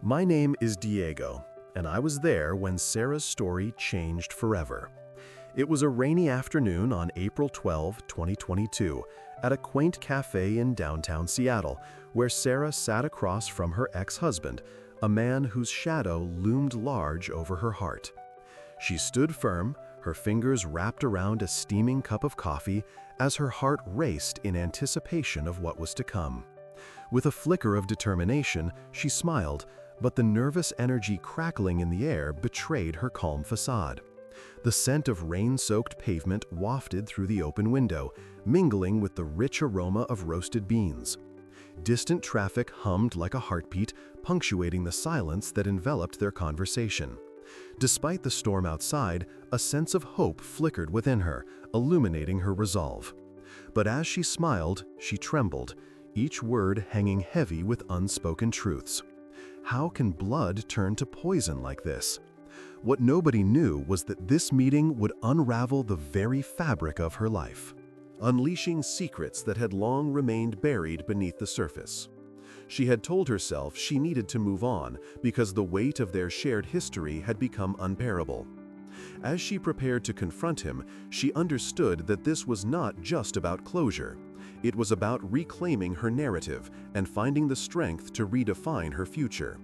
My name is Diego, and I was there when Sarah's story changed forever. It was a rainy afternoon on April 12, 2022, at a quaint cafe in downtown Seattle, where Sarah sat across from her ex-husband, a man whose shadow loomed large over her heart. She stood firm, her fingers wrapped around a steaming cup of coffee as her heart raced in anticipation of what was to come. With a flicker of determination, she smiled, but the nervous energy crackling in the air betrayed her calm facade. The scent of rain-soaked pavement wafted through the open window, mingling with the rich aroma of roasted beans. Distant traffic hummed like a heartbeat, punctuating the silence that enveloped their conversation. Despite the storm outside, a sense of hope flickered within her, illuminating her resolve. But as she smiled, she trembled, each word hanging heavy with unspoken truths. How can blood turn to poison like this? What nobody knew was that this meeting would unravel the very fabric of her life, unleashing secrets that had long remained buried beneath the surface. She had told herself she needed to move on because the weight of their shared history had become unbearable. As she prepared to confront him, she understood that this was not just about closure. It was about reclaiming her narrative and finding the strength to redefine her future.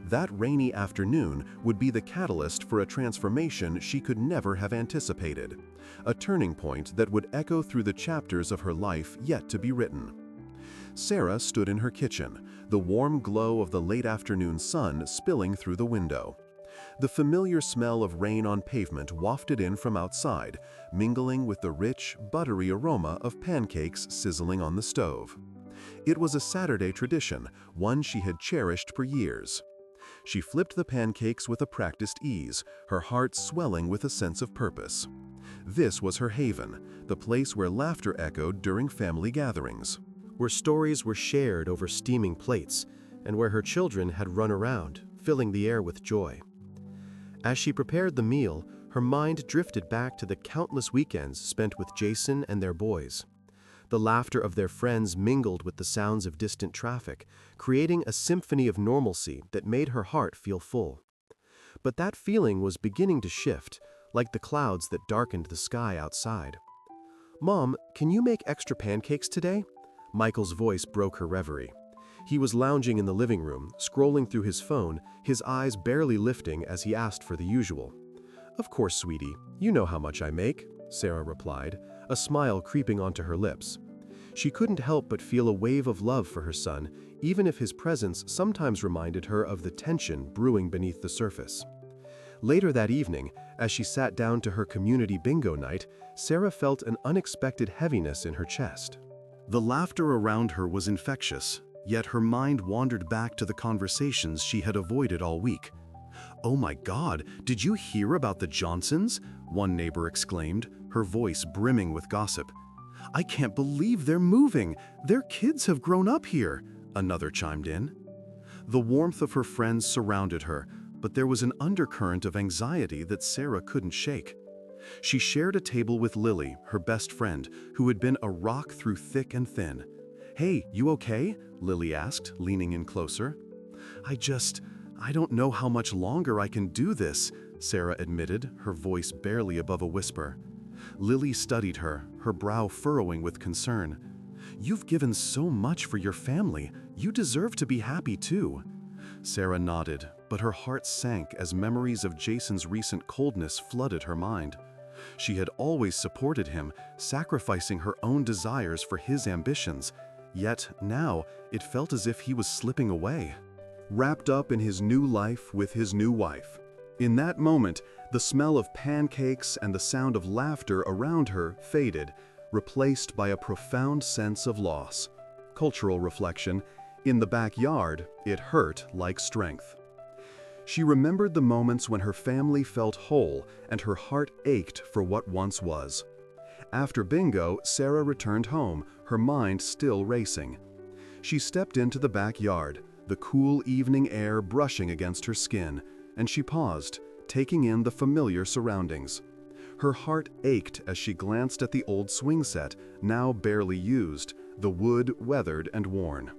That rainy afternoon would be the catalyst for a transformation she could never have anticipated, a turning point that would echo through the chapters of her life yet to be written. Sarah stood in her kitchen, the warm glow of the late afternoon sun spilling through the window. The familiar smell of rain on pavement wafted in from outside, mingling with the rich, buttery aroma of pancakes sizzling on the stove. It was a Saturday tradition, one she had cherished for years. She flipped the pancakes with a practiced ease, her heart swelling with a sense of purpose. This was her haven, the place where laughter echoed during family gatherings, where stories were shared over steaming plates, and where her children had run around, filling the air with joy. As she prepared the meal, her mind drifted back to the countless weekends spent with Jason and their boys. The laughter of their friends mingled with the sounds of distant traffic, creating a symphony of normalcy that made her heart feel full. But that feeling was beginning to shift, like the clouds that darkened the sky outside. "Mom, can you make extra pancakes today?" Michael's voice broke her reverie. He was lounging in the living room, scrolling through his phone, his eyes barely lifting as he asked for the usual. "Of course, sweetie. You know how much I make," Sarah replied, a smile creeping onto her lips. She couldn't help but feel a wave of love for her son, even if his presence sometimes reminded her of the tension brewing beneath the surface. Later that evening, as she sat down to her community bingo night, Sarah felt an unexpected heaviness in her chest. The laughter around her was infectious, yet her mind wandered back to the conversations she had avoided all week. "Oh my God, did you hear about the Johnsons?" one neighbor exclaimed, her voice brimming with gossip. "I can't believe they're moving. Their kids have grown up here," another chimed in. The warmth of her friends surrounded her, but there was an undercurrent of anxiety that Sarah couldn't shake. She shared a table with Lily, her best friend, who had been a rock through thick and thin. "Hey, you okay?" Lily asked, leaning in closer. I don't know how much longer I can do this," Sarah admitted, her voice barely above a whisper. Lily studied her, her brow furrowing with concern. "You've given so much for your family. You deserve to be happy too." Sarah nodded, but her heart sank as memories of Jason's recent coldness flooded her mind. She had always supported him, sacrificing her own desires for his ambitions, yet now it felt as if he was slipping away, wrapped up in his new life with his new wife. In that moment, the smell of pancakes and the sound of laughter around her faded, replaced by a profound sense of loss. Cultural reflection: in the backyard, it hurt like strength. She remembered the moments when her family felt whole and her heart ached for what once was. After bingo, Sarah returned home, her mind still racing. She stepped into the backyard, the cool evening air brushing against her skin, and she paused, taking in the familiar surroundings. Her heart ached as she glanced at the old swing set, now barely used, the wood weathered and worn.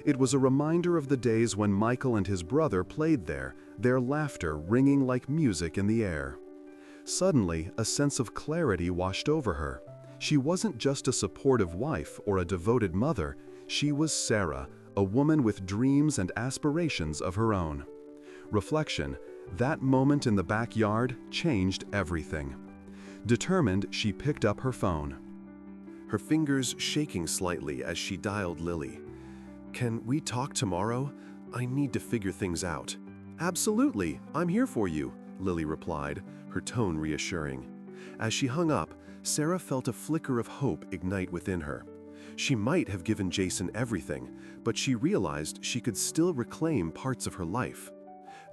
It was a reminder of the days when Michael and his brother played there, their laughter ringing like music in the air. Suddenly, a sense of clarity washed over her. She wasn't just a supportive wife or a devoted mother, she was Sarah, a woman with dreams and aspirations of her own. Reflection, that moment in the backyard changed everything. Determined, she picked up her phone. Her fingers shaking slightly as she dialed Lily. "Can we talk tomorrow? I need to figure things out." "Absolutely, I'm here for you," Lily replied, her tone reassuring. As she hung up, Sarah felt a flicker of hope ignite within her. She might have given Jason everything, but she realized she could still reclaim parts of her life.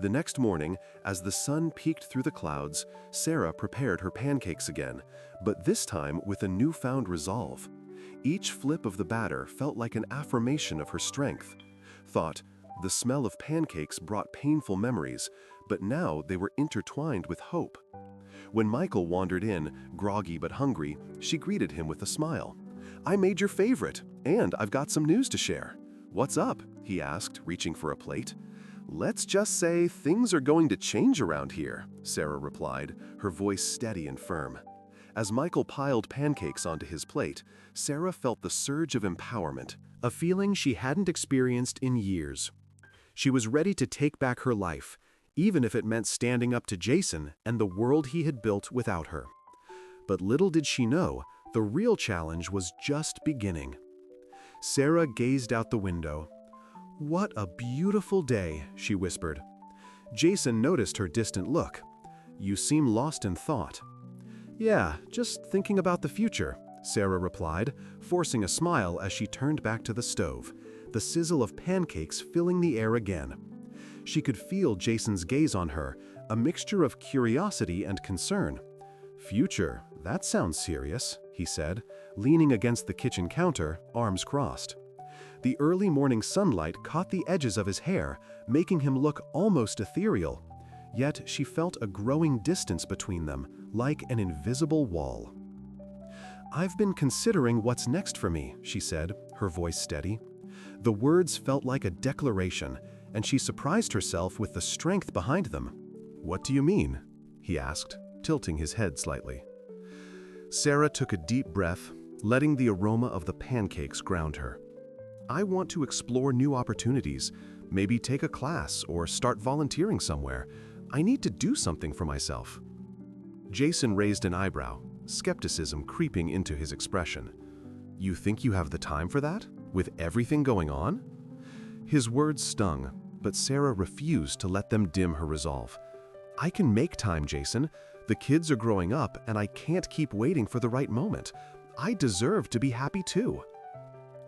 The next morning, as the sun peeked through the clouds, Sarah prepared her pancakes again, but this time with a newfound resolve. Each flip of the batter felt like an affirmation of her strength. Thought, the smell of pancakes brought painful memories, but now they were intertwined with hope. When Michael wandered in, groggy but hungry, she greeted him with a smile. "I made your favorite, and I've got some news to share." "What's up?" he asked, reaching for a plate. "Let's just say things are going to change around here," Sarah replied, her voice steady and firm. As Michael piled pancakes onto his plate, Sarah felt the surge of empowerment, a feeling she hadn't experienced in years. She was ready to take back her life, even if it meant standing up to Jason and the world he had built without her. But little did she know, the real challenge was just beginning. Sarah gazed out the window. "What a beautiful day," she whispered. Jason noticed her distant look. "You seem lost in thought." "Yeah, just thinking about the future," Sarah replied, forcing a smile as she turned back to the stove, the sizzle of pancakes filling the air again. She could feel Jason's gaze on her, a mixture of curiosity and concern. "Future, that sounds serious," he said, leaning against the kitchen counter, arms crossed. The early morning sunlight caught the edges of his hair, making him look almost ethereal. Yet she felt a growing distance between them, like an invisible wall. "I've been considering what's next for me," she said, her voice steady. The words felt like a declaration, and she surprised herself with the strength behind them. "What do you mean?" he asked, tilting his head slightly. Sarah took a deep breath, letting the aroma of the pancakes ground her. "I want to explore new opportunities, maybe take a class or start volunteering somewhere. I need to do something for myself." Jason raised an eyebrow, skepticism creeping into his expression. "You think you have the time for that, with everything going on?" His words stung, but Sarah refused to let them dim her resolve. "I can make time, Jason. The kids are growing up, and I can't keep waiting for the right moment. I deserve to be happy too."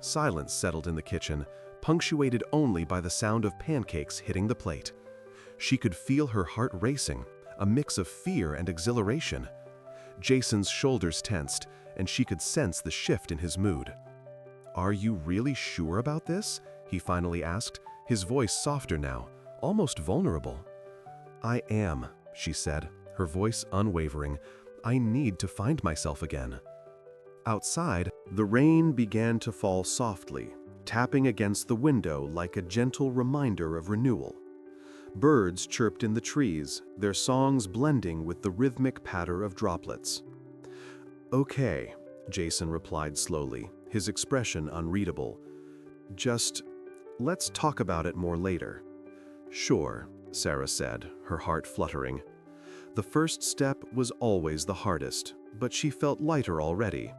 Silence settled in the kitchen, punctuated only by the sound of pancakes hitting the plate. She could feel her heart racing, a mix of fear and exhilaration. Jason's shoulders tensed, and she could sense the shift in his mood. "Are you really sure about this?" he finally asked, his voice softer now, almost vulnerable. "I am," she said, her voice unwavering. "I need to find myself again." Outside, the rain began to fall softly, tapping against the window like a gentle reminder of renewal. Birds chirped in the trees, their songs blending with the rhythmic patter of droplets. "Okay," Jason replied slowly, his expression unreadable. "Just, let's talk about it more later." "Sure," Sarah said, her heart fluttering. The first step was always the hardest, but she felt lighter already.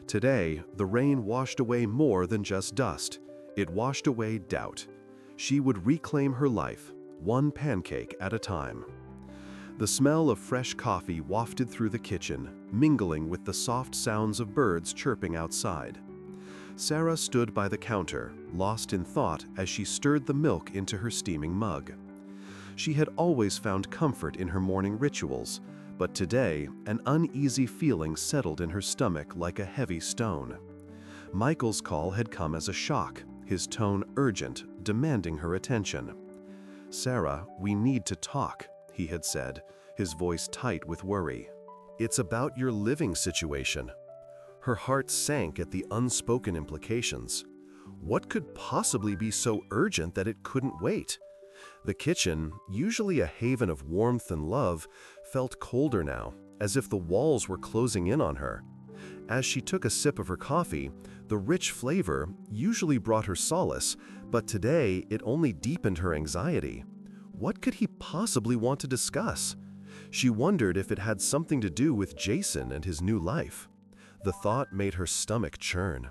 Today, the rain washed away more than just dust. It washed away doubt. She would reclaim her life, one pancake at a time. The smell of fresh coffee wafted through the kitchen, mingling with the soft sounds of birds chirping outside. Sarah stood by the counter, lost in thought as she stirred the milk into her steaming mug. She had always found comfort in her morning rituals, but today, an uneasy feeling settled in her stomach like a heavy stone. Michael's call had come as a shock, his tone urgent, demanding her attention. "Sarah, we need to talk," he had said, his voice tight with worry. "It's about your living situation." Her heart sank at the unspoken implications. What could possibly be so urgent that it couldn't wait? The kitchen, usually a haven of warmth and love, felt colder now, as if the walls were closing in on her. As she took a sip of her coffee, the rich flavor usually brought her solace, but today it only deepened her anxiety. What could he possibly want to discuss? She wondered if it had something to do with Jason and his new life. The thought made her stomach churn.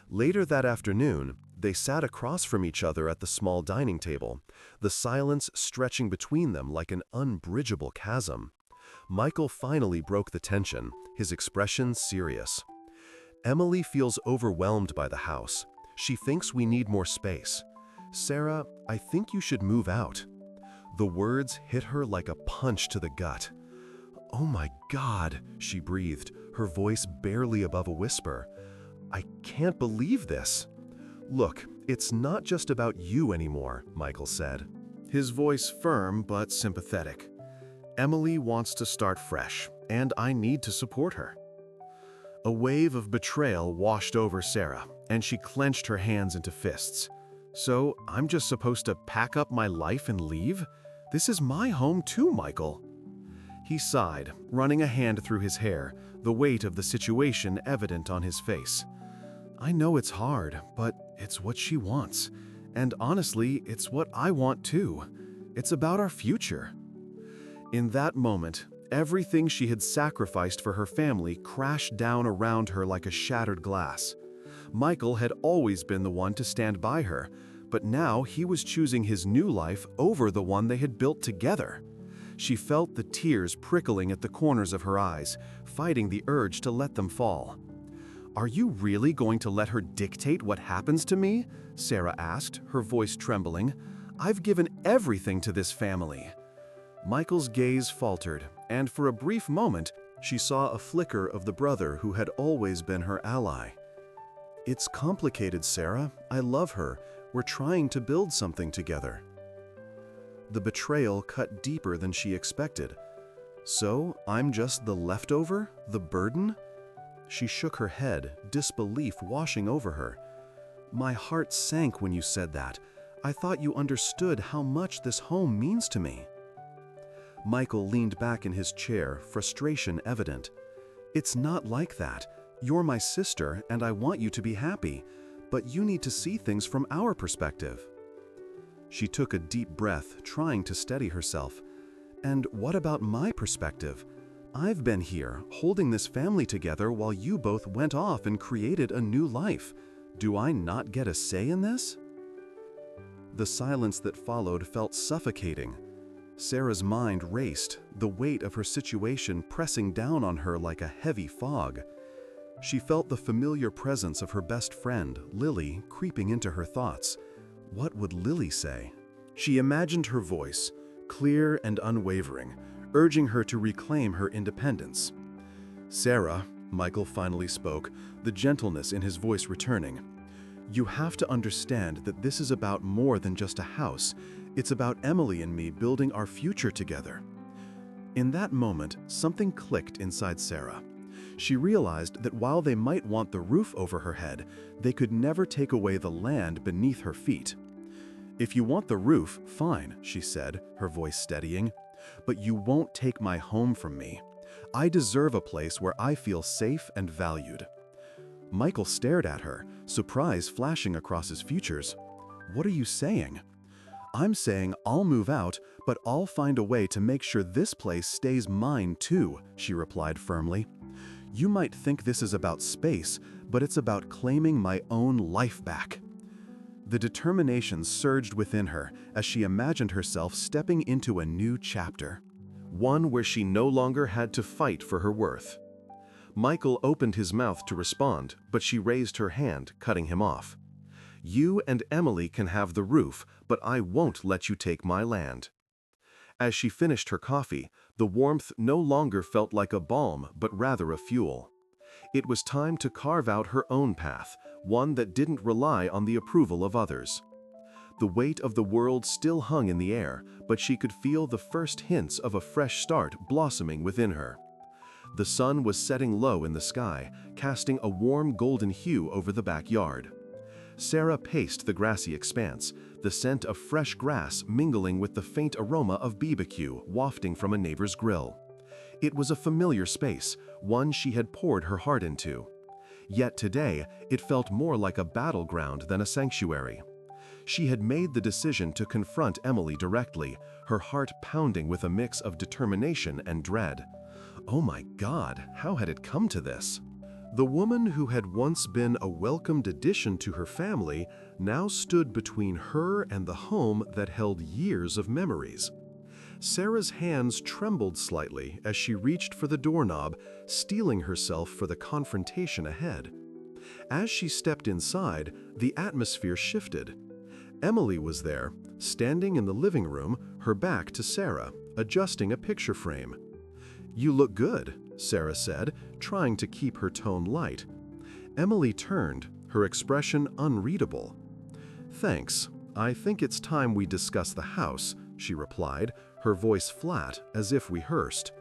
Later that afternoon, they sat across from each other at the small dining table, the silence stretching between them like an unbridgeable chasm. Michael finally broke the tension, his expression serious. Emily feels overwhelmed by the house. She thinks we need more space. Sarah, I think you should move out. The words hit her like a punch to the gut. Oh my God, she breathed, her voice barely above a whisper. I can't believe this. Look, it's not just about you anymore, Michael said, his voice firm but sympathetic. Emily wants to start fresh, and I need to support her. A wave of betrayal washed over Sarah, and she clenched her hands into fists. So I'm just supposed to pack up my life and leave? This is my home too, Michael. He sighed, running a hand through his hair, the weight of the situation evident on his face. I know it's hard, but it's what she wants. And honestly, it's what I want too. It's about our future. In that moment, everything she had sacrificed for her family crashed down around her like a shattered glass. Michael had always been the one to stand by her, but now he was choosing his new life over the one they had built together. She felt the tears prickling at the corners of her eyes, fighting the urge to let them fall. Are you really going to let her dictate what happens to me? Sarah asked, her voice trembling. I've given everything to this family. Michael's gaze faltered, and for a brief moment, she saw a flicker of the brother who had always been her ally. It's complicated, Sarah. I love her. We're trying to build something together. The betrayal cut deeper than she expected. So, I'm just the leftover? The burden? She shook her head, disbelief washing over her. My heart sank when you said that. I thought you understood how much this home means to me. Michael leaned back in his chair, frustration evident. It's not like that. You're my sister, and I want you to be happy, but you need to see things from our perspective. She took a deep breath, trying to steady herself. And what about my perspective? I've been here, holding this family together while you both went off and created a new life. Do I not get a say in this? The silence that followed felt suffocating. Sarah's mind raced, the weight of her situation pressing down on her like a heavy fog. She felt the familiar presence of her best friend, Lily, creeping into her thoughts. What would Lily say? She imagined her voice, clear and unwavering, urging her to reclaim her independence. Sarah, Michael finally spoke, the gentleness in his voice returning. You have to understand that this is about more than just a house. It's about Emily and me building our future together. In that moment, something clicked inside Sarah. She realized that while they might want the roof over her head, they could never take away the land beneath her feet. If you want the roof, fine, she said, her voice steadying, but you won't take my home from me. I deserve a place where I feel safe and valued. Michael stared at her, surprise flashing across his features. What are you saying? I'm saying I'll move out, but I'll find a way to make sure this place stays mine too, she replied firmly. You might think this is about space, but it's about claiming my own life back. The determination surged within her as she imagined herself stepping into a new chapter, one where she no longer had to fight for her worth. Michael opened his mouth to respond, but she raised her hand, cutting him off. You and Emily can have the roof, but I won't let you take my land. As she finished her coffee, the warmth no longer felt like a balm, but rather a fuel. It was time to carve out her own path, one that didn't rely on the approval of others. The weight of the world still hung in the air, but she could feel the first hints of a fresh start blossoming within her. The sun was setting low in the sky, casting a warm golden hue over the backyard. Sarah paced the grassy expanse, the scent of fresh grass mingling with the faint aroma of BBQ wafting from a neighbor's grill. It was a familiar space, one she had poured her heart into. Yet today, it felt more like a battleground than a sanctuary. She had made the decision to confront Emily directly, her heart pounding with a mix of determination and dread. Oh my God, how had it come to this? The woman who had once been a welcomed addition to her family now stood between her and the home that held years of memories. Sarah's hands trembled slightly as she reached for the doorknob, steeling herself for the confrontation ahead. As she stepped inside, the atmosphere shifted. Emily was there, standing in the living room, her back to Sarah, adjusting a picture frame. "You look good," Sarah said, trying to keep her tone light. Emily turned, her expression unreadable. "Thanks. I think it's time we discuss the house," she replied, her voice flat, as if rehearsed.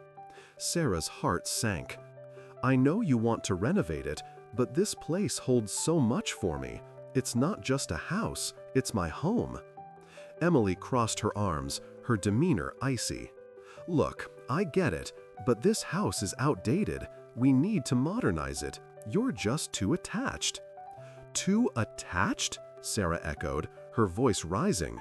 Sarah's heart sank. "I know you want to renovate it, but this place holds so much for me. It's not just a house, it's my home." Emily crossed her arms, her demeanor icy. "Look, I get it, but this house is outdated. We need to modernize it. You're just too attached." "Too attached?" Sarah echoed, her voice rising.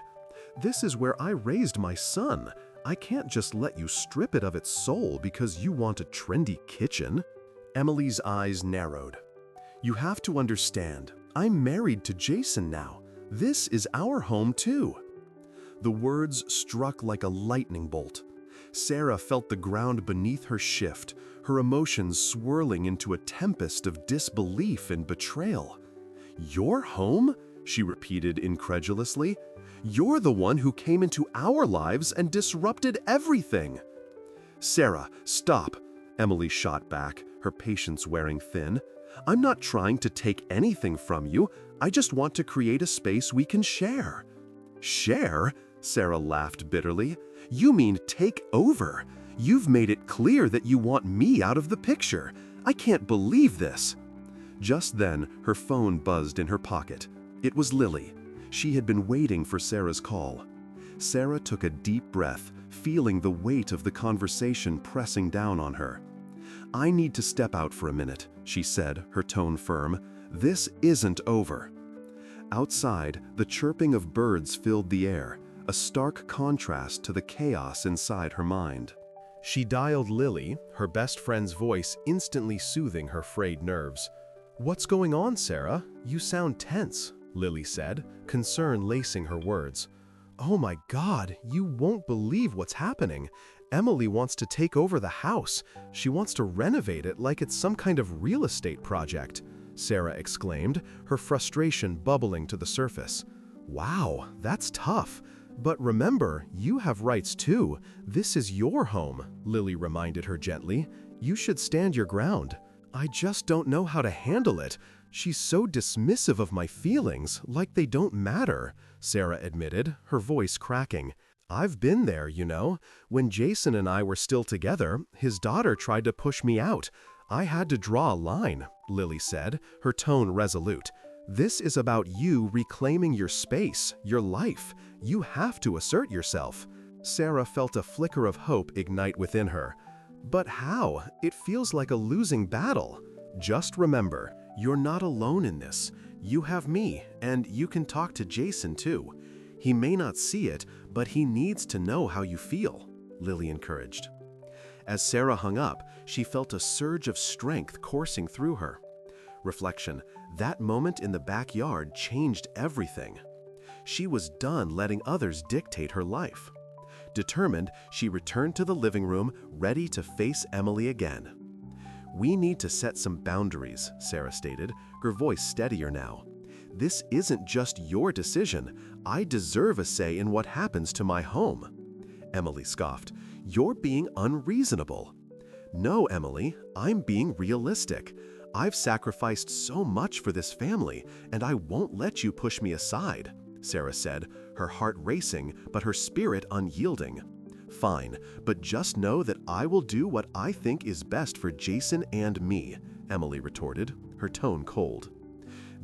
"This is where I raised my son. I can't just let you strip it of its soul because you want a trendy kitchen." Emily's eyes narrowed. "You have to understand, I'm married to Jason now. This is our home too." The words struck like a lightning bolt. Sarah felt the ground beneath her shift, her emotions swirling into a tempest of disbelief and betrayal. "Your home?" she repeated incredulously. "You're the one who came into our lives and disrupted everything." "Sarah, stop," Emily shot back, her patience wearing thin. "I'm not trying to take anything from you. I just want to create a space we can share." "Share?" Sarah laughed bitterly. "You mean take over. You've made it clear that you want me out of the picture. I can't believe this." Just then, her phone buzzed in her pocket. It was Lily. She had been waiting for Sarah's call. Sarah took a deep breath, feeling the weight of the conversation pressing down on her. "I need to step out for a minute," she said, her tone firm. "This isn't over." Outside, the chirping of birds filled the air, a stark contrast to the chaos inside her mind. She dialed Lily, her best friend's voice instantly soothing her frayed nerves. "What's going on, Sarah? You sound tense," Lily said, concern lacing her words. "Oh my God, you won't believe what's happening. Emily wants to take over the house. She wants to renovate it like it's some kind of real estate project," Sarah exclaimed, her frustration bubbling to the surface. "Wow, that's tough. But remember, you have rights too. This is your home," Lily reminded her gently. "You should stand your ground." "I just don't know how to handle it. She's so dismissive of my feelings, like they don't matter," Sarah admitted, her voice cracking. "I've been there, you know. When Jason and I were still together, his daughter tried to push me out. I had to draw a line," Lily said, her tone resolute. "This is about you reclaiming your space, your life. You have to assert yourself." Sarah felt a flicker of hope ignite within her. "But how? It feels like a losing battle." "Just remember, you're not alone in this. You have me, and you can talk to Jason too. He may not see it, but he needs to know how you feel," Lily encouraged. As Sarah hung up, she felt a surge of strength coursing through her. Reflection, that moment in the backyard changed everything. She was done letting others dictate her life. Determined, she returned to the living room, ready to face Emily again. "We need to set some boundaries," Sarah stated, her voice steadier now. "This isn't just your decision. I deserve a say in what happens to my home." Emily scoffed. "You're being unreasonable." "No, Emily, I'm being realistic. I've sacrificed so much for this family, and I won't let you push me aside," Sarah said, her heart racing but her spirit unyielding. "Fine, but just know that I will do what I think is best for Jason and me," Emily retorted, her tone cold.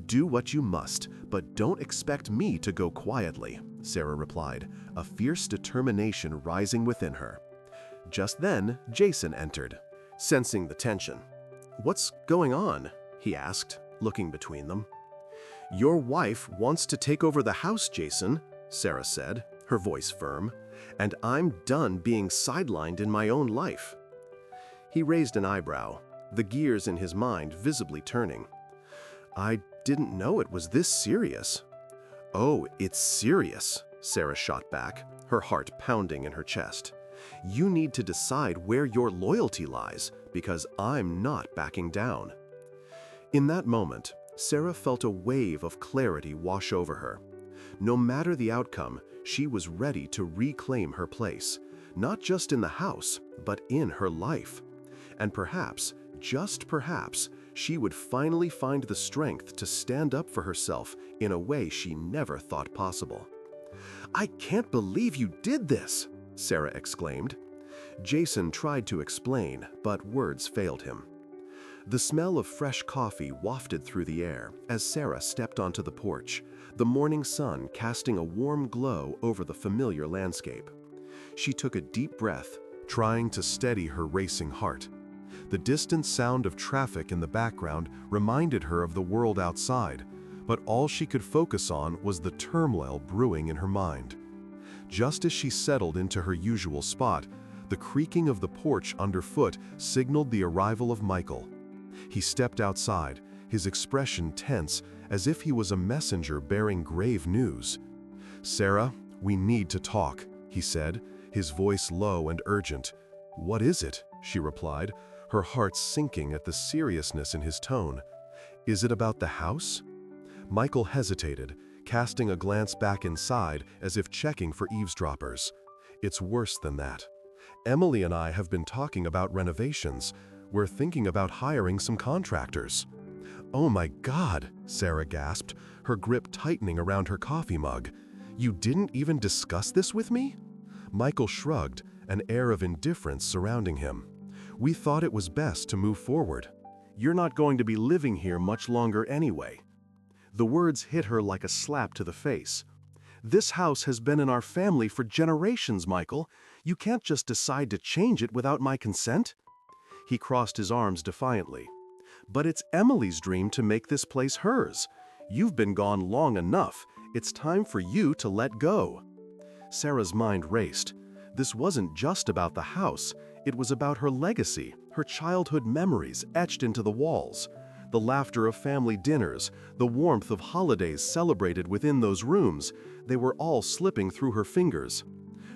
"Do what you must, but don't expect me to go quietly," Sarah replied, a fierce determination rising within her. Just then, Jason entered, sensing the tension. "What's going on?" he asked, looking between them. "Your wife wants to take over the house, Jason," Sarah said, her voice firm, "and I'm done being sidelined in my own life." He raised an eyebrow, the gears in his mind visibly turning. "I didn't know it was this serious." "Oh, it's serious," Sarah shot back, her heart pounding in her chest. "You need to decide where your loyalty lies, because I'm not backing down." In that moment, Sarah felt a wave of clarity wash over her. No matter the outcome, she was ready to reclaim her place, not just in the house, but in her life. And perhaps, just perhaps, she would finally find the strength to stand up for herself in a way she never thought possible. "I can't believe you did this!" Sarah exclaimed. Jason tried to explain, but words failed him. The smell of fresh coffee wafted through the air as Sarah stepped onto the porch, the morning sun casting a warm glow over the familiar landscape. She took a deep breath, trying to steady her racing heart. The distant sound of traffic in the background reminded her of the world outside, but all she could focus on was the turmoil brewing in her mind. Just as she settled into her usual spot, the creaking of the porch underfoot signaled the arrival of Michael. He stepped outside, his expression tense, as if he was a messenger bearing grave news. "Sarah, we need to talk," he said, his voice low and urgent. "What is it?" she replied, her heart sinking at the seriousness in his tone. "Is it about the house?" Michael hesitated, casting a glance back inside as if checking for eavesdroppers. "It's worse than that. Emily and I have been talking about renovations. We're thinking about hiring some contractors." "Oh my God," Sarah gasped, her grip tightening around her coffee mug. "You didn't even discuss this with me?" Michael shrugged, an air of indifference surrounding him. "We thought it was best to move forward. You're not going to be living here much longer anyway." The words hit her like a slap to the face. "This house has been in our family for generations, Michael. You can't just decide to change it without my consent." He crossed his arms defiantly. "But it's Emily's dream to make this place hers. You've been gone long enough. It's time for you to let go." Sarah's mind raced. This wasn't just about the house. It was about her legacy, her childhood memories etched into the walls. The laughter of family dinners, the warmth of holidays celebrated within those rooms, they were all slipping through her fingers.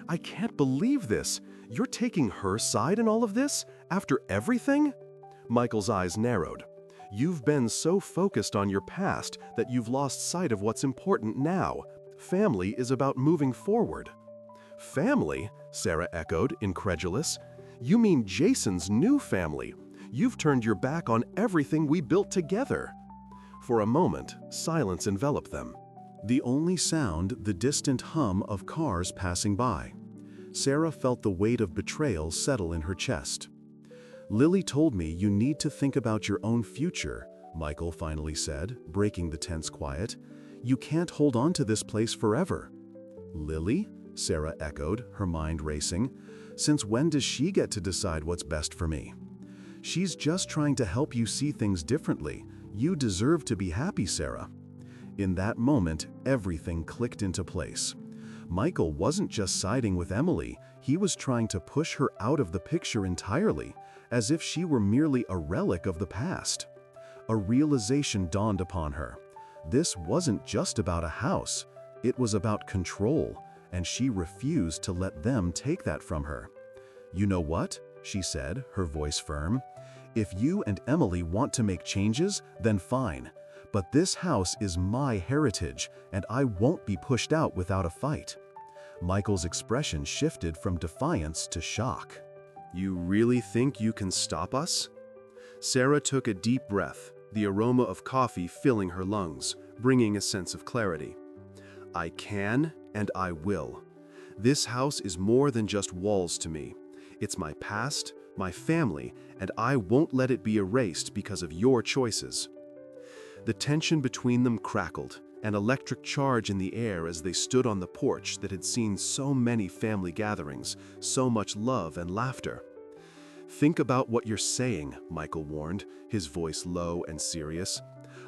"I can't believe this. You're taking her side in all of this? After everything?" Michael's eyes narrowed. "You've been so focused on your past that you've lost sight of what's important now. Family is about moving forward." "Family?" Sarah echoed, incredulous. "You mean Jason's new family? You've turned your back on everything we built together." For a moment, silence enveloped them. The only sound, the distant hum of cars passing by. Sarah felt the weight of betrayal settle in her chest. "Lily told me you need to think about your own future," Michael finally said, breaking the tense quiet. "You can't hold on to this place forever." "Lily?" Sarah echoed, her mind racing. "Since when does she get to decide what's best for me?" "She's just trying to help you see things differently. You deserve to be happy, Sarah." In that moment, everything clicked into place. Michael wasn't just siding with Emily, he was trying to push her out of the picture entirely, as if she were merely a relic of the past. A realization dawned upon her. This wasn't just about a house, it was about control, and she refused to let them take that from her. "You know what?" she said, her voice firm. "If you and Emily want to make changes, then fine. But this house is my heritage, and I won't be pushed out without a fight." Michael's expression shifted from defiance to shock. "You really think you can stop us?" Sarah took a deep breath, the aroma of coffee filling her lungs, bringing a sense of clarity. "I can, and I will. This house is more than just walls to me. It's my past, my family, and I won't let it be erased because of your choices." The tension between them crackled, an electric charge in the air as they stood on the porch that had seen so many family gatherings, so much love and laughter. "Think about what you're saying," Michael warned, his voice low and serious.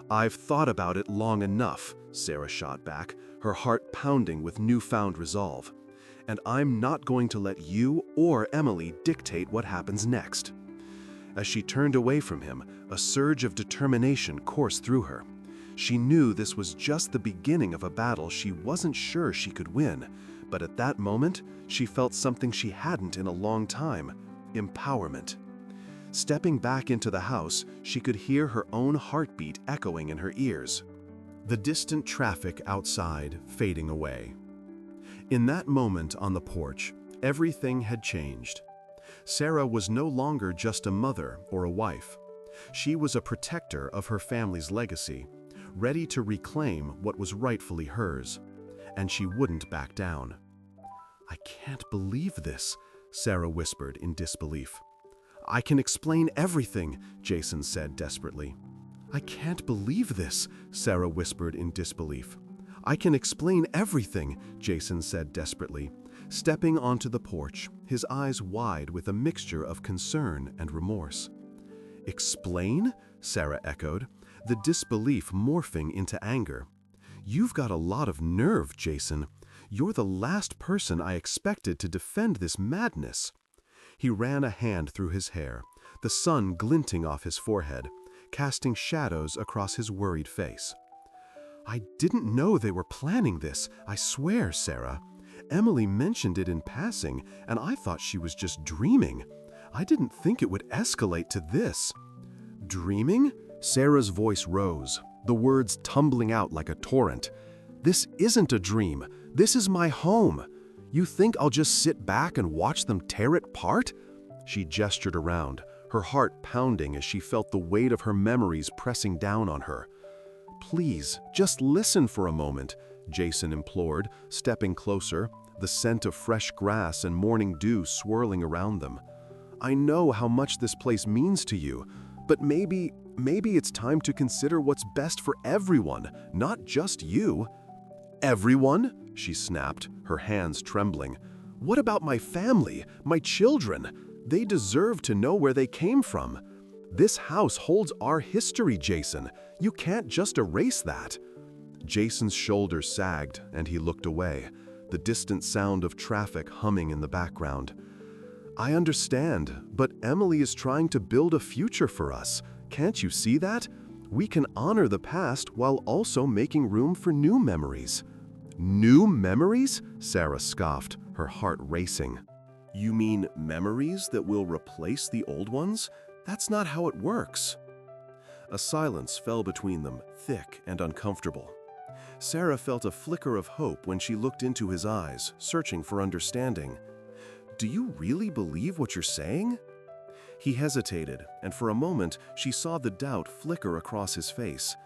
"I've thought about it long enough," Sarah shot back, her heart pounding with newfound resolve. "And I'm not going to let you or Emily dictate what happens next." As she turned away from him, a surge of determination coursed through her. She knew this was just the beginning of a battle she wasn't sure she could win, but at that moment, she felt something she hadn't in a long time: empowerment. Stepping back into the house, she could hear her own heartbeat echoing in her ears. The distant traffic outside fading away. In that moment on the porch, everything had changed. Sarah was no longer just a mother or a wife. She was a protector of her family's legacy, ready to reclaim what was rightfully hers. And she wouldn't back down. "I can't believe this," Sarah whispered in disbelief. "I can explain everything," Jason said desperately. "I can't believe this," Sarah whispered in disbelief. "I can explain everything," Jason said desperately, stepping onto the porch, his eyes wide with a mixture of concern and remorse. "Explain?" Sarah echoed, the disbelief morphing into anger. "You've got a lot of nerve, Jason. You're the last person I expected to defend this madness." He ran a hand through his hair, the sun glinting off his forehead, casting shadows across his worried face. "I didn't know they were planning this, I swear, Sarah. Emily mentioned it in passing, and I thought she was just dreaming. I didn't think it would escalate to this." "Dreaming?" Sarah's voice rose, the words tumbling out like a torrent. "This isn't a dream. This is my home. You think I'll just sit back and watch them tear it apart?" She gestured around, her heart pounding as she felt the weight of her memories pressing down on her. "Please, just listen for a moment," Jason implored, stepping closer, the scent of fresh grass and morning dew swirling around them. "I know how much this place means to you, but maybe it's time to consider what's best for everyone, not just you." "Everyone?" she snapped, her hands trembling. "What about my family, my children? They deserve to know where they came from. This house holds our history, Jason. You can't just erase that." Jason's shoulders sagged, and he looked away, the distant sound of traffic humming in the background. "I understand, but Emily is trying to build a future for us. Can't you see that? We can honor the past while also making room for new memories." "New memories?" Sarah scoffed, her heart racing. "You mean memories that will replace the old ones? That's not how it works." A silence fell between them, thick and uncomfortable. Sarah felt a flicker of hope when she looked into his eyes, searching for understanding. "Do you really believe what you're saying?" He hesitated, and for a moment she saw the doubt flicker across his face.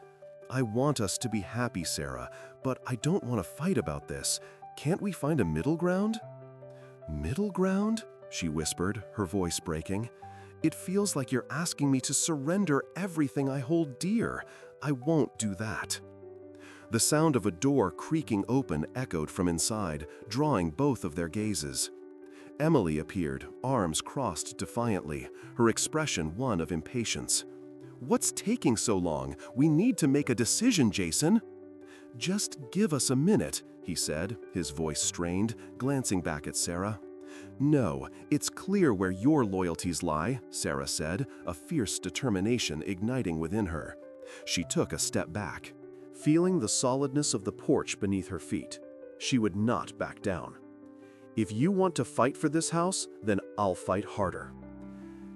"I want us to be happy, Sarah, but I don't want to fight about this. Can't we find a middle ground?" "Middle ground?" she whispered, her voice breaking. "It feels like you're asking me to surrender everything I hold dear. I won't do that." The sound of a door creaking open echoed from inside, drawing both of their gazes. Emily appeared, arms crossed defiantly, her expression one of impatience. "What's taking so long? We need to make a decision, Jason." "Just give us a minute," he said, his voice strained, glancing back at Sarah. "No, it's clear where your loyalties lie," Sarah said, a fierce determination igniting within her. She took a step back, feeling the solidness of the porch beneath her feet. She would not back down. "If you want to fight for this house, then I'll fight harder."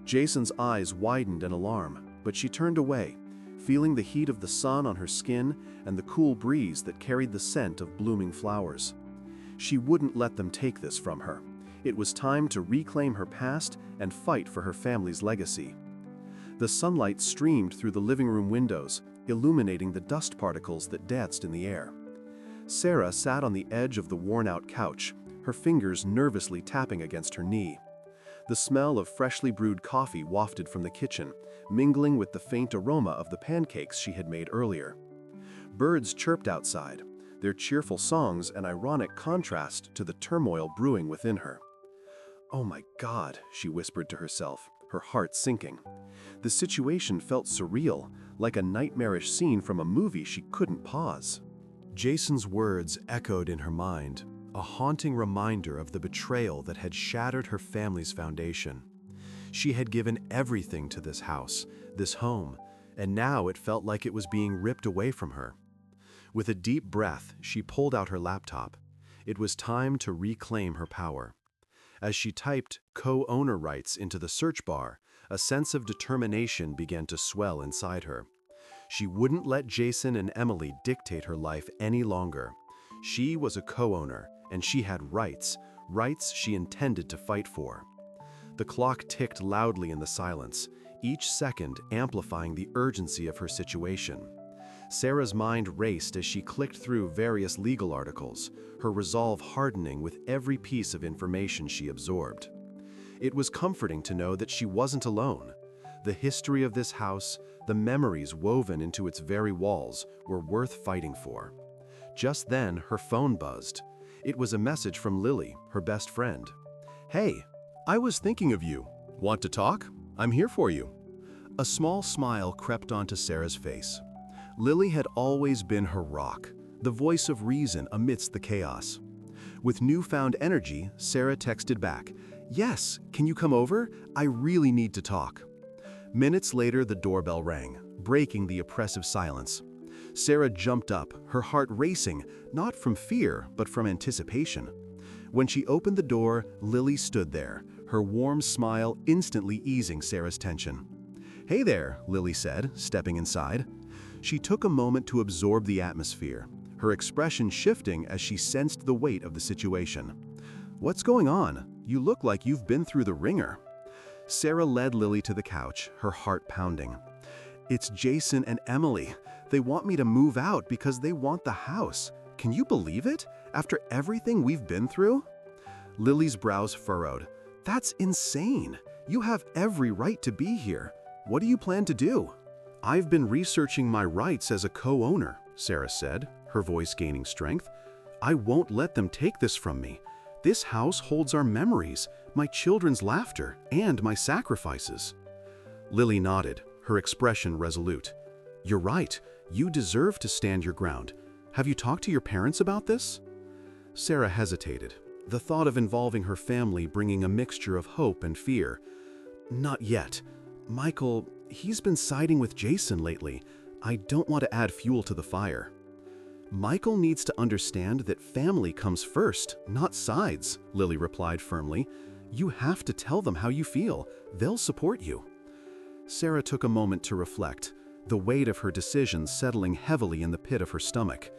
Jason's eyes widened in alarm, but she turned away, feeling the heat of the sun on her skin and the cool breeze that carried the scent of blooming flowers. She wouldn't let them take this from her. It was time to reclaim her past and fight for her family's legacy. The sunlight streamed through the living room windows, illuminating the dust particles that danced in the air. Sarah sat on the edge of the worn-out couch, her fingers nervously tapping against her knee. The smell of freshly brewed coffee wafted from the kitchen, mingling with the faint aroma of the pancakes she had made earlier. Birds chirped outside, their cheerful songs an ironic contrast to the turmoil brewing within her. "Oh my God," she whispered to herself, her heart sinking. The situation felt surreal, like a nightmarish scene from a movie she couldn't pause. Jason's words echoed in her mind, a haunting reminder of the betrayal that had shattered her family's foundation. She had given everything to this house, this home, and now it felt like it was being ripped away from her. With a deep breath, she pulled out her laptop. It was time to reclaim her power. As she typed co-owner rights into the search bar, a sense of determination began to swell inside her. She wouldn't let Jason and Emily dictate her life any longer. She was a co-owner, and she had rights, rights she intended to fight for. The clock ticked loudly in the silence, each second amplifying the urgency of her situation. Sarah's mind raced as she clicked through various legal articles, her resolve hardening with every piece of information she absorbed. It was comforting to know that she wasn't alone. The history of this house, the memories woven into its very walls, were worth fighting for. Just then, her phone buzzed. It was a message from Lily, her best friend. "Hey, I was thinking of you. Want to talk? I'm here for you." A small smile crept onto Sarah's face. Lily had always been her rock, the voice of reason amidst the chaos. With newfound energy, Sarah texted back, "Yes, can you come over? I really need to talk." Minutes later, the doorbell rang, breaking the oppressive silence. Sarah jumped up, her heart racing, not from fear, but from anticipation. When she opened the door, Lily stood there, her warm smile instantly easing Sarah's tension. "Hey there," Lily said, stepping inside. She took a moment to absorb the atmosphere, her expression shifting as she sensed the weight of the situation. "What's going on? You look like you've been through the ringer." Sarah led Lily to the couch, her heart pounding. "It's Jason and Emily. They want me to move out because they want the house. Can you believe it? After everything we've been through?" Lily's brows furrowed. "That's insane. You have every right to be here. What do you plan to do?" "I've been researching my rights as a co-owner," Sarah said, her voice gaining strength. "I won't let them take this from me. This house holds our memories, my children's laughter, and my sacrifices." Lily nodded, her expression resolute. "You're right. You deserve to stand your ground. Have you talked to your parents about this?" Sarah hesitated, the thought of involving her family bringing a mixture of hope and fear. "Not yet. Michael, he's been siding with Jason lately. I don't want to add fuel to the fire." "Michael needs to understand that family comes first, not sides," Lily replied firmly. "You have to tell them how you feel. They'll support you." Sarah took a moment to reflect, the weight of her decision settling heavily in the pit of her stomach.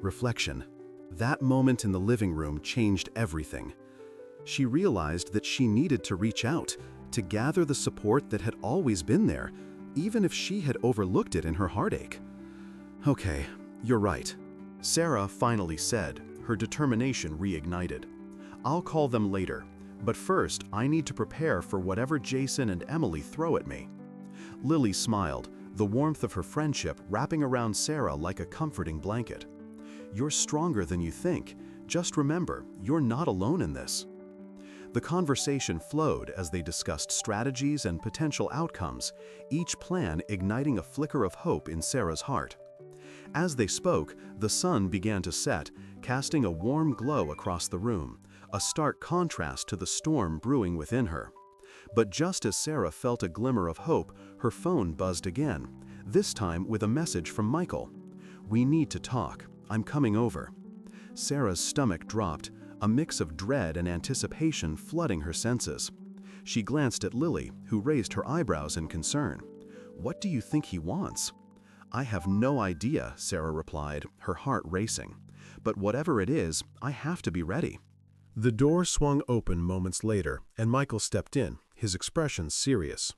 Reflection. That moment in the living room changed everything. She realized that she needed to reach out, to gather the support that had always been there, even if she had overlooked it in her heartache. "Okay, you're right," Sarah finally said, her determination reignited. "I'll call them later, but first I need to prepare for whatever Jason and Emily throw at me." Lily smiled, the warmth of her friendship wrapping around Sarah like a comforting blanket. "You're stronger than you think. Just remember, you're not alone in this." The conversation flowed as they discussed strategies and potential outcomes, each plan igniting a flicker of hope in Sarah's heart. As they spoke, the sun began to set, casting a warm glow across the room, a stark contrast to the storm brewing within her. But just as Sarah felt a glimmer of hope, her phone buzzed again, this time with a message from Michael. "We need to talk. I'm coming over." Sarah's stomach dropped, a mix of dread and anticipation flooding her senses. She glanced at Lily, who raised her eyebrows in concern. "What do you think he wants?" "I have no idea," Sarah replied, her heart racing. "But whatever it is, I have to be ready." The door swung open moments later, and Michael stepped in, his expression serious.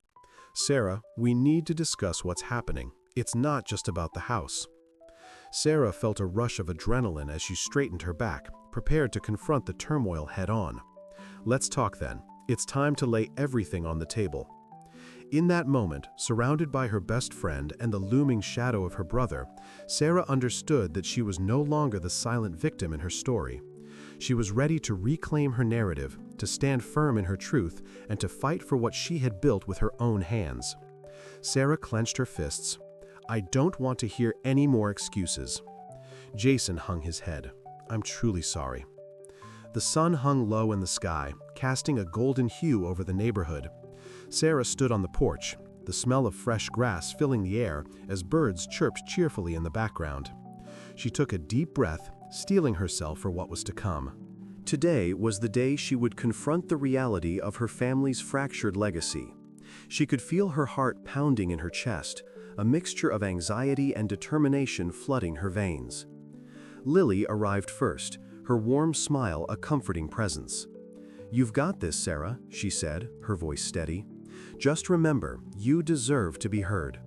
"Sarah, we need to discuss what's happening. It's not just about the house." Sarah felt a rush of adrenaline as she straightened her back, prepared to confront the turmoil head-on. "Let's talk then. It's time to lay everything on the table." In that moment, surrounded by her best friend and the looming shadow of her brother, Sarah understood that she was no longer the silent victim in her story. She was ready to reclaim her narrative, to stand firm in her truth, and to fight for what she had built with her own hands. Sarah clenched her fists. "I don't want to hear any more excuses." Jason hung his head. "I'm truly sorry." The sun hung low in the sky, casting a golden hue over the neighborhood. Sarah stood on the porch, the smell of fresh grass filling the air as birds chirped cheerfully in the background. She took a deep breath, steeling herself for what was to come. Today was the day she would confront the reality of her family's fractured legacy. She could feel her heart pounding in her chest, a mixture of anxiety and determination flooding her veins. Lily arrived first, her warm smile a comforting presence. "You've got this, Sarah," she said, her voice steady. "Just remember, you deserve to be heard."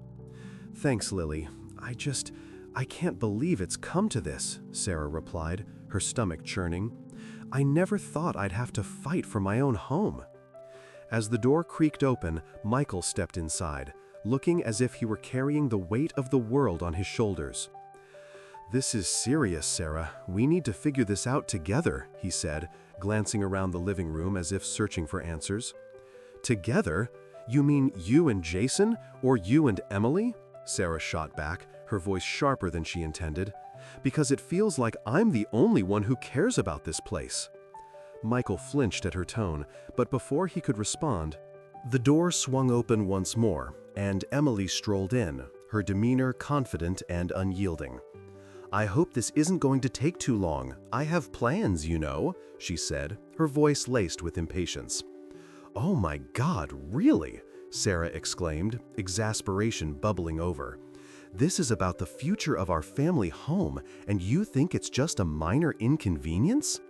"Thanks, Lily. I can't believe it's come to this," Sarah replied, her stomach churning. "I never thought I'd have to fight for my own home." As the door creaked open, Michael stepped inside, looking as if he were carrying the weight of the world on his shoulders. "This is serious, Sarah. We need to figure this out together," he said, glancing around the living room as if searching for answers. "Together? You mean you and Jason, or you and Emily?" Sarah shot back, her voice sharper than she intended. "Because it feels like I'm the only one who cares about this place." Michael flinched at her tone, but before he could respond, the door swung open once more, and Emily strolled in, her demeanor confident and unyielding. "I hope this isn't going to take too long. I have plans, you know," she said, her voice laced with impatience. "Oh my God, really?" Sarah exclaimed, exasperation bubbling over. "This is about the future of our family home, and you think it's just a minor inconvenience?"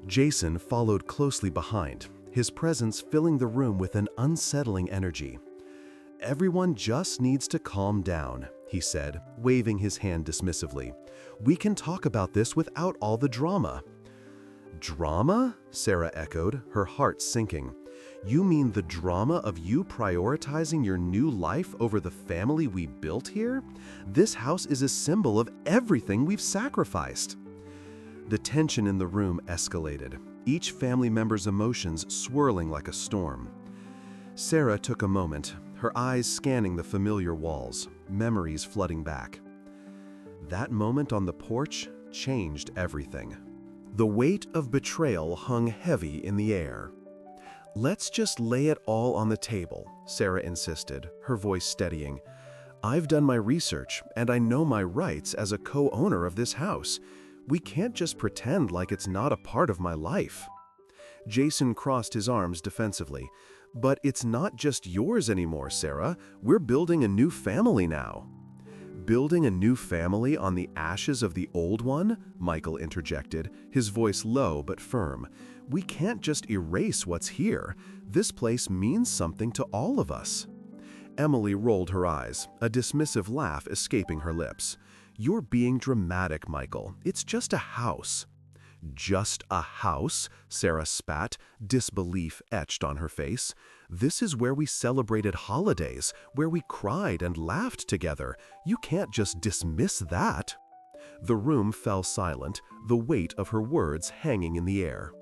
Jason followed closely behind, his presence filling the room with an unsettling energy. "Everyone just needs to calm down," he said, waving his hand dismissively. "We can talk about this without all the drama." "Drama?" Sarah echoed, her heart sinking. "You mean the drama of you prioritizing your new life over the family we built here? This house is a symbol of everything we've sacrificed." The tension in the room escalated, each family member's emotions swirling like a storm. Sarah took a moment, her eyes scanning the familiar walls, memories flooding back. That moment on the porch changed everything. The weight of betrayal hung heavy in the air. "Let's just lay it all on the table," Sarah insisted, her voice steadying. "I've done my research, and I know my rights as a co-owner of this house. We can't just pretend like it's not a part of my life." Jason crossed his arms defensively. "But it's not just yours anymore, Sarah. We're building a new family now." "Building a new family on the ashes of the old one?" Michael interjected, his voice low but firm. "We can't just erase what's here. This place means something to all of us." Emily rolled her eyes, a dismissive laugh escaping her lips. "You're being dramatic, Michael. It's just a house." "Just a house?" Sarah spat, disbelief etched on her face. "This is where we celebrated holidays, where we cried and laughed together. You can't just dismiss that." The room fell silent, the weight of her words hanging in the air.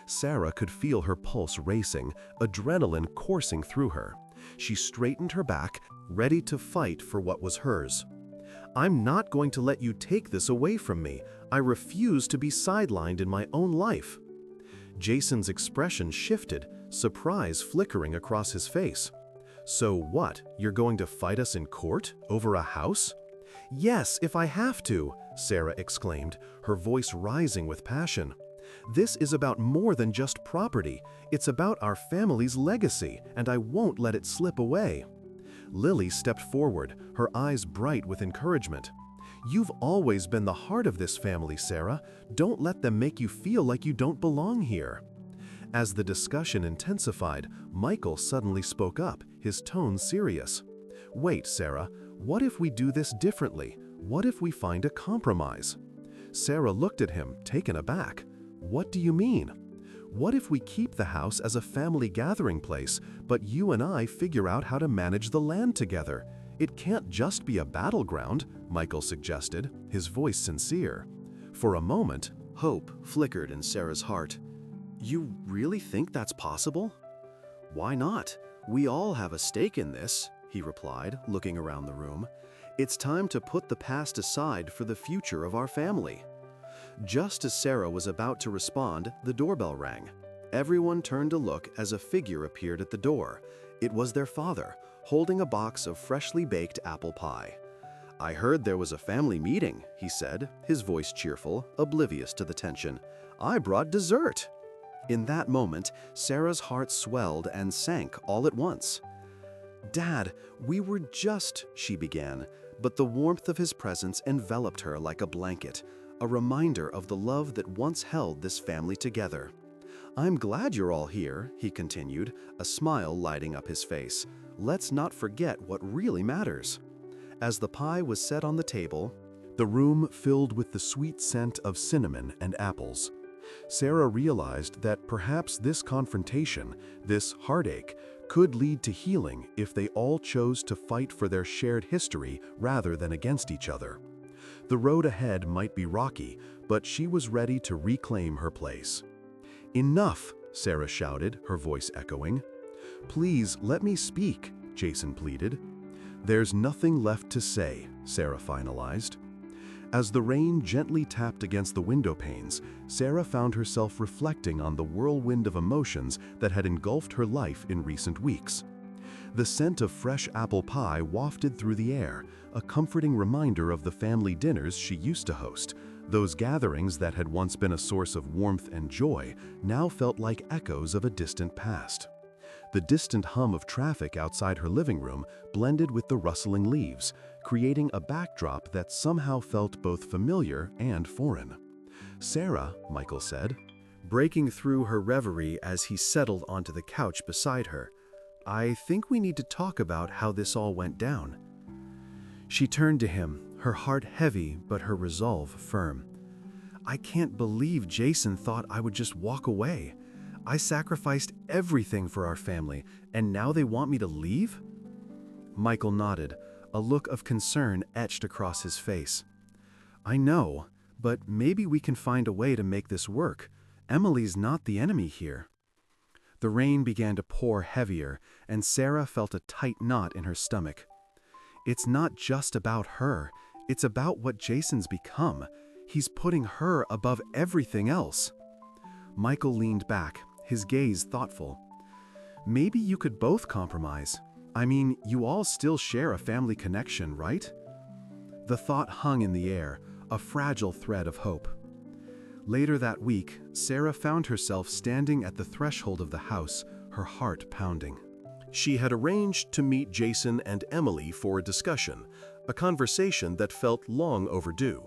Sarah could feel her pulse racing, adrenaline coursing through her. She straightened her back, ready to fight for what was hers. "I'm not going to let you take this away from me. I refuse to be sidelined in my own life." Jason's expression shifted, surprise flickering across his face. "So what, you're going to fight us in court over a house?" "Yes, if I have to," Sarah exclaimed, her voice rising with passion. "This is about more than just property. It's about our family's legacy, and I won't let it slip away." Lily stepped forward, her eyes bright with encouragement. "You've always been the heart of this family, Sarah. Don't let them make you feel like you don't belong here." As the discussion intensified, Michael suddenly spoke up, his tone serious. "Wait, Sarah, what if we do this differently? What if we find a compromise?" Sarah looked at him, taken aback. "What do you mean?" What if we keep the house as a family gathering place, but you and I figure out how to manage the land together? It can't just be a battleground, Michael suggested, his voice sincere. For a moment, hope flickered in Sarah's heart. You really think that's possible? Why not? We all have a stake in this, he replied, looking around the room. It's time to put the past aside for the future of our family. Just as Sarah was about to respond, the doorbell rang. Everyone turned to look as a figure appeared at the door. It was their father, holding a box of freshly baked apple pie. I heard there was a family meeting, he said, his voice cheerful, oblivious to the tension. I brought dessert. In that moment, Sarah's heart swelled and sank all at once. Dad, we were just, she began, but the warmth of his presence enveloped her like a blanket, a reminder of the love that once held this family together. I'm glad you're all here, he continued, a smile lighting up his face. Let's not forget what really matters. As the pie was set on the table, the room filled with the sweet scent of cinnamon and apples. Sarah realized that perhaps this confrontation, this heartache, could lead to healing if they all chose to fight for their shared history rather than against each other. The road ahead might be rocky, but she was ready to reclaim her place. Enough, Sarah shouted, her voice echoing. Please let me speak, Jason pleaded. There's nothing left to say, Sarah finalized. As the rain gently tapped against the window panes, Sarah found herself reflecting on the whirlwind of emotions that had engulfed her life in recent weeks. The scent of fresh apple pie wafted through the air, a comforting reminder of the family dinners she used to host. Those gatherings that had once been a source of warmth and joy now felt like echoes of a distant past. The distant hum of traffic outside her living room blended with the rustling leaves, creating a backdrop that somehow felt both familiar and foreign. Sarah, Michael said, breaking through her reverie as he settled onto the couch beside her, I think we need to talk about how this all went down. She turned to him, her heart heavy but her resolve firm. I can't believe Jason thought I would just walk away. I sacrificed everything for our family, and now they want me to leave? Michael nodded, a look of concern etched across his face. I know, but maybe we can find a way to make this work. Emily's not the enemy here. The rain began to pour heavier, and Sarah felt a tight knot in her stomach. It's not just about her, it's about what Jason's become. He's putting her above everything else. Michael leaned back, his gaze thoughtful. Maybe you could both compromise. I mean, you all still share a family connection, right? The thought hung in the air, a fragile thread of hope. Later that week, Sarah found herself standing at the threshold of the house, her heart pounding. She had arranged to meet Jason and Emily for a discussion, a conversation that felt long overdue.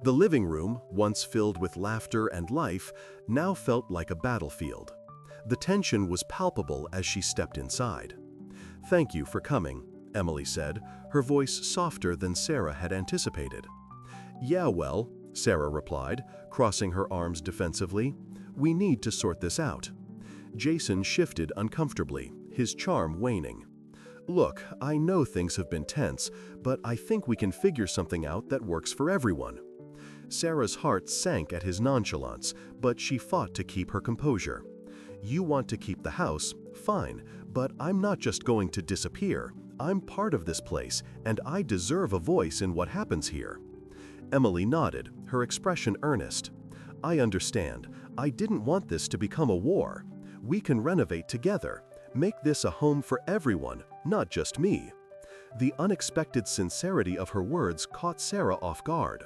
The living room, once filled with laughter and life, now felt like a battlefield. The tension was palpable as she stepped inside. Thank you for coming, Emily said, her voice softer than Sarah had anticipated. Yeah, well, Sarah replied, crossing her arms defensively. We need to sort this out. Jason shifted uncomfortably, his charm waning. Look, I know things have been tense, but I think we can figure something out that works for everyone. Sarah's heart sank at his nonchalance, but she fought to keep her composure. You want to keep the house, fine, but I'm not just going to disappear. I'm part of this place, and I deserve a voice in what happens here. Emily nodded, her expression earnest. I understand. I didn't want this to become a war. We can renovate together, make this a home for everyone, not just me. The unexpected sincerity of her words caught Sarah off guard.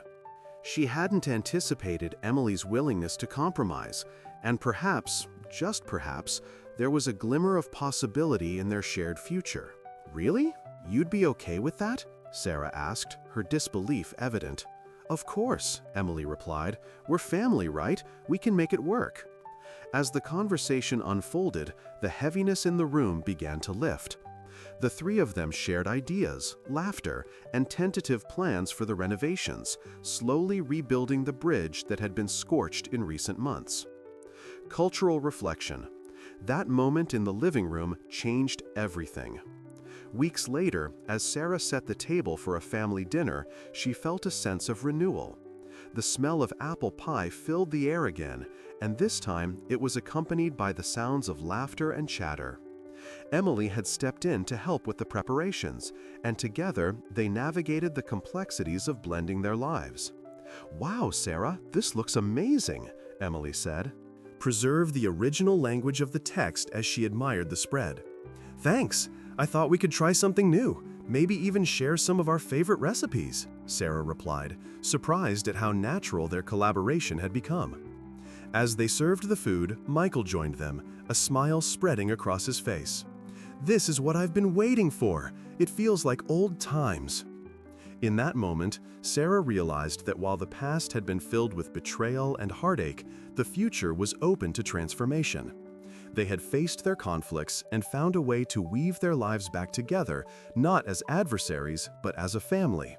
She hadn't anticipated Emily's willingness to compromise, and perhaps, just perhaps, there was a glimmer of possibility in their shared future. Really? You'd be okay with that? Sarah asked, her disbelief evident. Of course, Emily replied. We're family, right? We can make it work. As the conversation unfolded, the heaviness in the room began to lift. The three of them shared ideas, laughter, and tentative plans for the renovations, slowly rebuilding the bridge that had been scorched in recent months. Cultural reflection. That moment in the living room changed everything. Weeks later, as Sarah set the table for a family dinner, she felt a sense of renewal. The smell of apple pie filled the air again, and this time it was accompanied by the sounds of laughter and chatter. Emily had stepped in to help with the preparations, and together they navigated the complexities of blending their lives. "Wow, Sarah, this looks amazing," Emily said. Preserve the original language of the text as she admired the spread. "Thanks. I thought we could try something new, maybe even share some of our favorite recipes," Sarah replied, surprised at how natural their collaboration had become. As they served the food, Michael joined them, a smile spreading across his face. "This is what I've been waiting for. It feels like old times." In that moment, Sarah realized that while the past had been filled with betrayal and heartache, the future was open to transformation. They had faced their conflicts and found a way to weave their lives back together, not as adversaries, but as a family.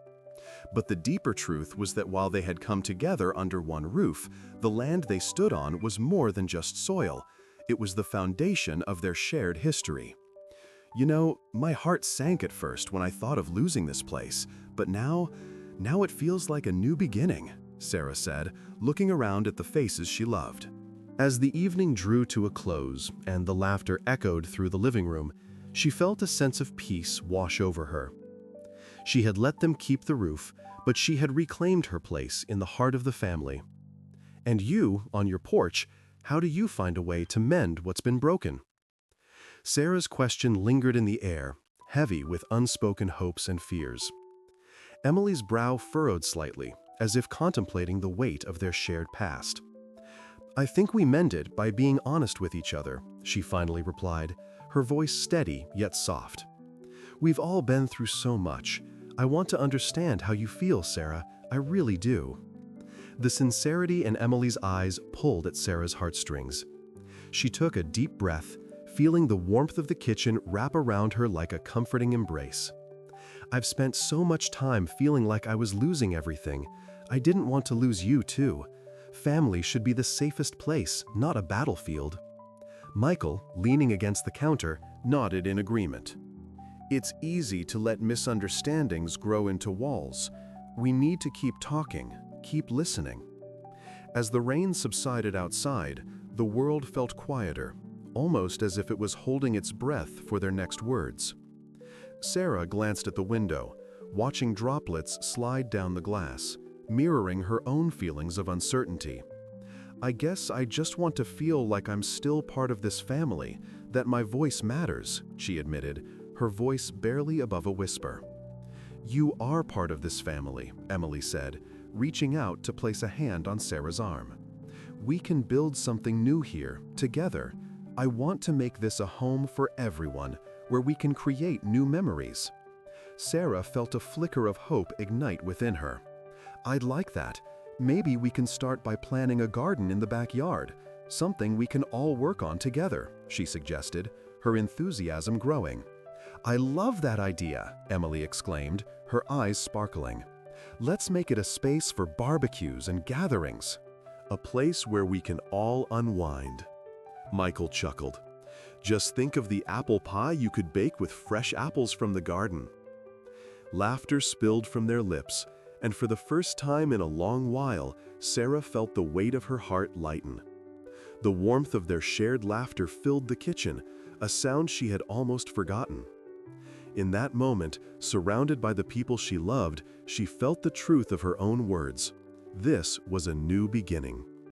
But the deeper truth was that while they had come together under one roof, the land they stood on was more than just soil. It was the foundation of their shared history. "You know, my heart sank at first when I thought of losing this place, but now it feels like a new beginning," Sarah said, looking around at the faces she loved. As the evening drew to a close and the laughter echoed through the living room, she felt a sense of peace wash over her. She had let them keep the roof, but she had reclaimed her place in the heart of the family. "And you, on your porch, how do you find a way to mend what's been broken?" Sarah's question lingered in the air, heavy with unspoken hopes and fears. Emily's brow furrowed slightly, as if contemplating the weight of their shared past. "I think we mend it by being honest with each other," she finally replied, her voice steady yet soft. "We've all been through so much. I want to understand how you feel, Sarah. I really do." The sincerity in Emily's eyes pulled at Sarah's heartstrings. She took a deep breath, feeling the warmth of the kitchen wrap around her like a comforting embrace. "I've spent so much time feeling like I was losing everything. I didn't want to lose you, too. Family should be the safest place, not a battlefield." Michael, leaning against the counter, nodded in agreement. "It's easy to let misunderstandings grow into walls. We need to keep talking, keep listening." As the rain subsided outside, the world felt quieter, almost as if it was holding its breath for their next words. Sarah glanced at the window, watching droplets slide down the glass, mirroring her own feelings of uncertainty. "I guess I just want to feel like I'm still part of this family, that my voice matters," she admitted, her voice barely above a whisper. "You are part of this family," Emily said, reaching out to place a hand on Sarah's arm. "We can build something new here, together. I want to make this a home for everyone, where we can create new memories." Sarah felt a flicker of hope ignite within her. "I'd like that. Maybe we can start by planting a garden in the backyard, something we can all work on together," she suggested, her enthusiasm growing. "I love that idea," Emily exclaimed, her eyes sparkling. "Let's make it a space for barbecues and gatherings." "A place where we can all unwind." Michael chuckled. "Just think of the apple pie you could bake with fresh apples from the garden." Laughter spilled from their lips, and for the first time in a long while, Sarah felt the weight of her heart lighten. The warmth of their shared laughter filled the kitchen, a sound she had almost forgotten. In that moment, surrounded by the people she loved, she felt the truth of her own words. This was a new beginning.